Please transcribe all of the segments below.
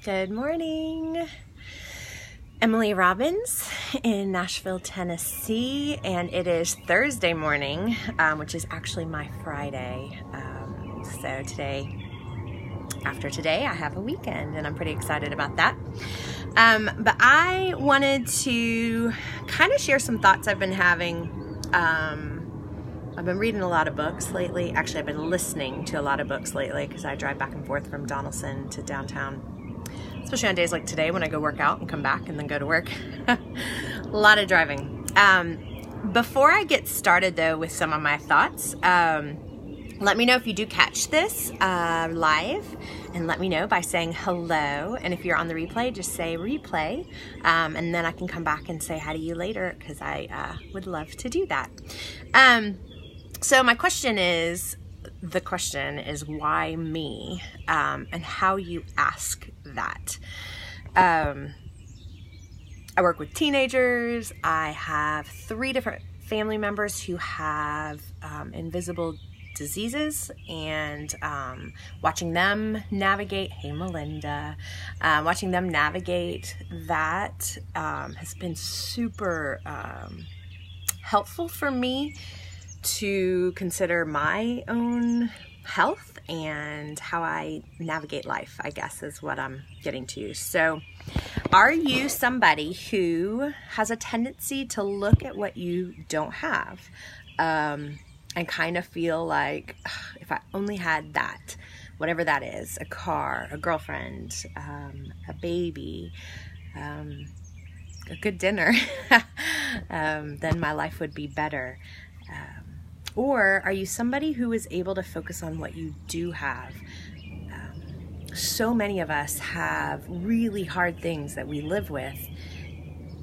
Good morning. Emily Robbins in Nashville, Tennessee, and it is Thursday morning, which is actually my Friday. So after today, I have a weekend, and I'm pretty excited about that. But I wanted to kind of share some thoughts I've been having. I've been reading a lot of books lately. Actually, I've been listening to a lot of books lately because I drive back and forth from Donaldson to downtown. Especially on days like today when I go work out and come back and then go to work. A lot of driving. Before I get started though with some of my thoughts, let me know if you do catch this live, and let me know by saying hello. And if you're on the replay, just say replay, and then I can come back and say hi to you later because I would love to do that. So the question is why me, and how you ask that. I work with teenagers. I have 3 different family members who have invisible diseases, and watching them navigate, hey Melinda, watching them navigate that has been super helpful for me to consider my own health and how I navigate life, I guess is what I'm getting to. So are you somebody who has a tendency to look at what you don't have and kind of feel like, if I only had that, whatever that is, a car, a girlfriend, a baby, a good dinner, then my life would be better. Or are you somebody who is able to focus on what you do have? So many of us have really hard things that we live with.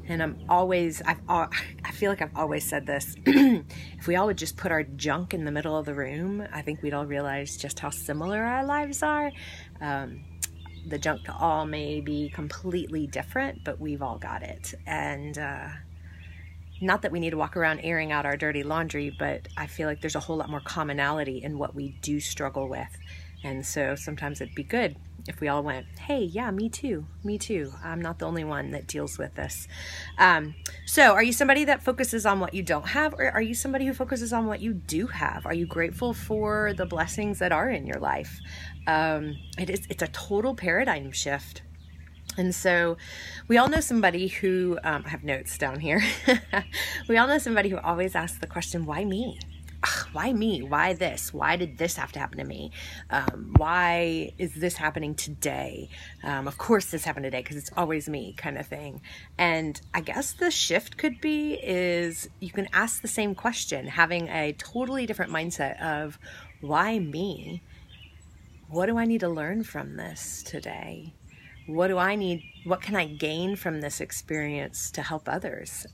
And I feel like I've always said this. If we all would just put our junk in the middle of the room, I think we'd all realize just how similar our lives are. The junk all may be completely different, but we've all got it. And not that we need to walk around airing out our dirty laundry, but I feel like there's a whole lot more commonality in what we do struggle with. And so sometimes it'd be good if we all went, hey, yeah, me too. I'm not the only one that deals with this. So are you somebody that focuses on what you don't have, or are you somebody who focuses on what you do have? Are you grateful for the blessings that are in your life? It's a total paradigm shift. And so we all know somebody who, I have notes down here. We all know somebody who always asks the question, why me? Why me? Why this? Why did this have to happen to me? Why is this happening today? Of course this happened today because it's always me, kind of thing. And I guess the shift could be is you can ask the same question, having a totally different mindset of why me? What do I need to learn from this today? What do I need? What can I gain from this experience to help others?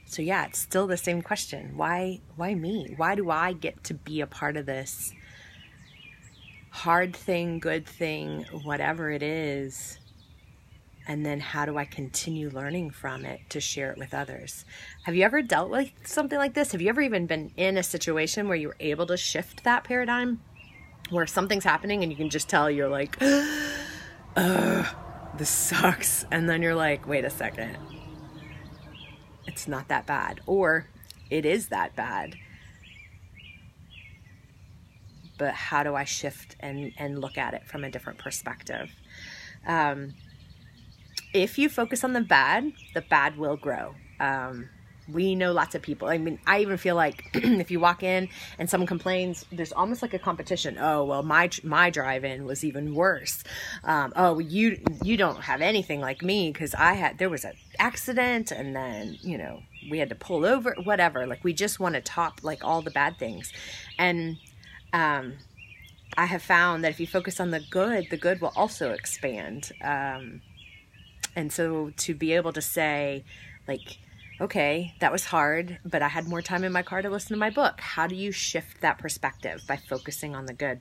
So yeah, it's still the same question. Why me? Why do I get to be a part of this hard thing, good thing, whatever it is? And then how do I continue learning from it to share it with others? Have you ever dealt with something like this? Have you ever even been in a situation where you were able to shift that paradigm? Where something's happening and you can just tell you're like, this sucks. And then you're like, wait a second. It's not that bad. Or it is that bad. But how do I shift and look at it from a different perspective? If you focus on the bad will grow. We know lots of people. I mean, I even feel like if you walk in and someone complains, there's almost like a competition. Oh, well, my drive-in was even worse. Oh, you don't have anything like me because there was an accident and then, we had to pull over, whatever. Like we just want to top like all the bad things. And I have found that if you focus on the good will also expand. And so to be able to say like, okay, that was hard, but I had more time in my car to listen to my book. How do you shift that perspective by focusing on the good?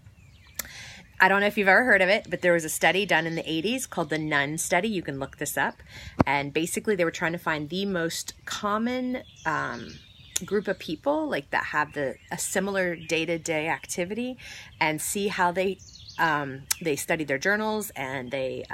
I don't know if you've ever heard of it, but there was a study done in the 80s called the Nun Study. You can look this up. And basically they were trying to find the most common group of people like that have a similar day-to-day activity and see how they they studied their journals, and they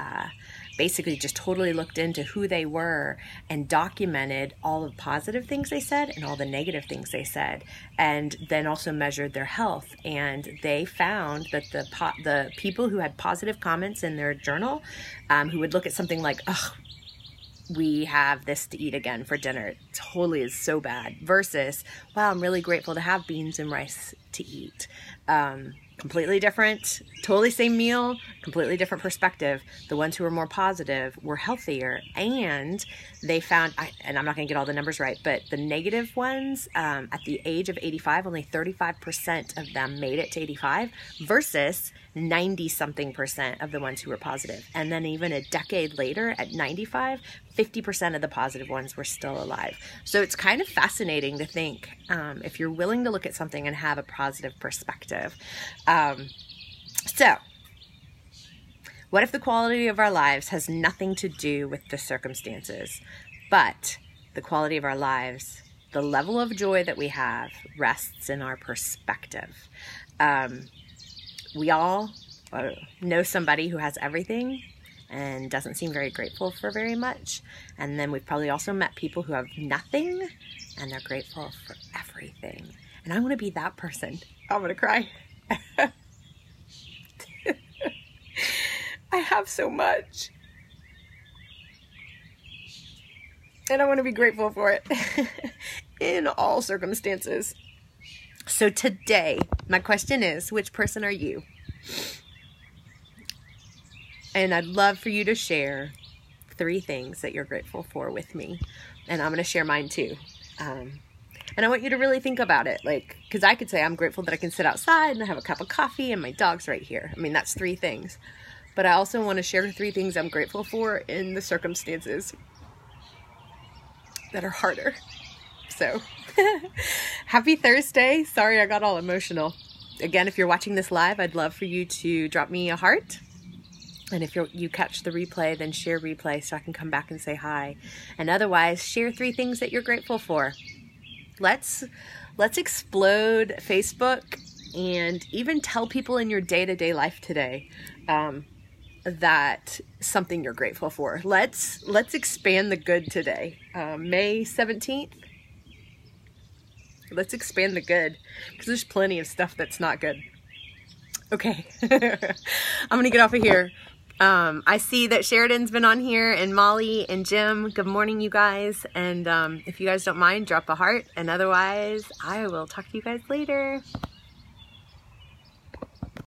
basically just totally looked into who they were and documented all the positive things they said and all the negative things they said, and then also measured their health. And they found that the people who had positive comments in their journal, who would look at something like, "Ugh, we have this to eat again for dinner. It totally is so bad," versus, "Wow, I'm really grateful to have beans and rice to eat." Completely different, totally same meal, completely different perspective. The ones who were more positive were healthier, and they found, and I'm not going to get all the numbers right, but the negative ones, at the age of 85, only 35% of them made it to 85 versus 90-something% of the ones who were positive. And then even a decade later at 95, 50% of the positive ones were still alive. So it's kind of fascinating to think, if you're willing to look at something and have a positive perspective. So what if the quality of our lives has nothing to do with the circumstances, but the quality of our lives, the level of joy that we have, rests in our perspective? We all know somebody who has everything and doesn't seem very grateful for very much. And then we've probably also met people who have nothing and they're grateful for everything. And I want to be that person. I'm going to cry. I have so much. And I want to be grateful for it in all circumstances. So today, my question is, which person are you? And I'd love for you to share 3 things that you're grateful for with me. And I'm going to share mine too. And I want you to really think about it. Like, because I could say I'm grateful that I can sit outside and have a cup of coffee and my dog's right here. I mean, that's 3 things. But I also want to share 3 things I'm grateful for in the circumstances that are harder. So, happy Thursday. Sorry I got all emotional. Again, if you're watching this live, I'd love for you to drop me a heart. And if you catch the replay, then share replay so I can come back and say hi. And otherwise, share 3 things that you're grateful for. Let's explode Facebook and even tell people in your day-to-day life today that something you're grateful for. Let's expand the good today. May 17th. Let's expand the good, because there's plenty of stuff that's not good. Okay, I'm gonna get off of here. I see that Sheridan's been on here, and Molly and Jim. Good morning, you guys. And if you guys don't mind, drop a heart. And otherwise, I will talk to you guys later.